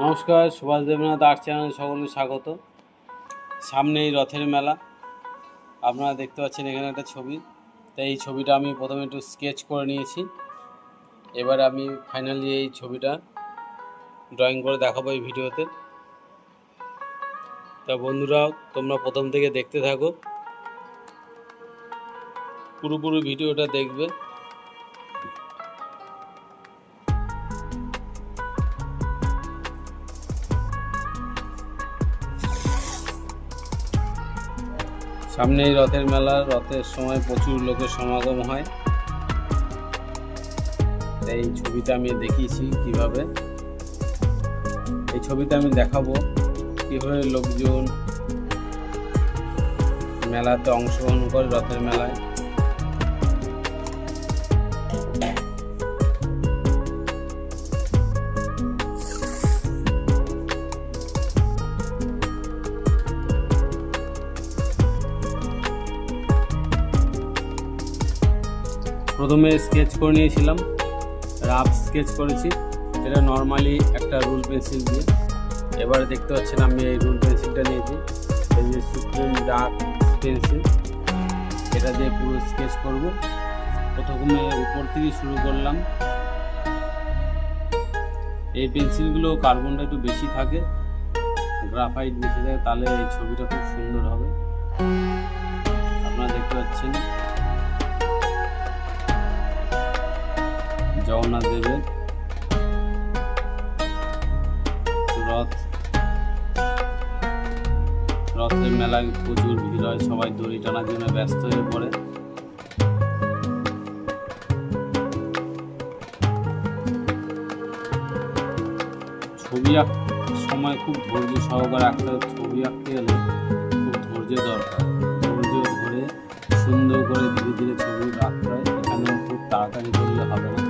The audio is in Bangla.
নমস্কার, সুভাষদেবনাথ আর্ট চ্যানেলে সকলকে স্বাগত। সামনেই রথের মেলা, আপনারা দেখতে পাচ্ছেন এখানে একটা ছবি। তাই এই ছবিটা আমি প্রথমে একটু স্কেচ করে নিয়েছি। এবার আমি ফাইনালি এই ছবিটা ড্রয়িং করে দেখাবো এই ভিডিওতে। তা বন্ধুরা, তোমরা প্রথম থেকে দেখতে থাকো, পুরোপুরি ভিডিওটা দেখবে। সামনেই রথের মেলা, রথের সময় প্রচুর লোকের সমাগম হয়। এই ছবিটা আমি দেখিয়েছি কিভাবে, এই ছবিতে আমি দেখাবো কিভাবে লোকজন মেলাতে অংশগ্রহণ করে। রথের মেলায় প্রথমে স্কেচ করে নিয়েছিলাম, রাফ স্কেচ করেছি, এটা নর্মালি একটা রুল পেন্সিল দিয়ে। এবারে দেখতে পাচ্ছেন আমি এই রুল পেন্সিলটা নিয়েছি, এই যে সুপ্রিম ডার্ক পেন্সিল, এটা দিয়ে পুরো স্কেচ করব। প্রথমে উপর থেকে শুরু করলাম। এই পেন্সিলগুলো কার্বনটা একটু বেশি থাকে, গ্রাফাইট বেশি থাকে, তাহলে এই ছবিটা খুব সুন্দর হবে। আপনারা দেখতে পাচ্ছেন জগন্নাথ দেবের রথের মেলায় প্রচুর ভিড় হয়, সবাই দড়ি টানার জন্য ব্যস্ত হয়ে পড়ে। ছবি আঁকার সময় খুব ধৈর্য সহকারে আঁকতে, ছবি আঁকতে গেলে খুব ধৈর্য দরকার। ধৈর্য ধরে সুন্দর করে ধীরে ধীরে ছবি আঁকতে হয়, এখানে খুব তাড়াতাড়ি করলে হবে না।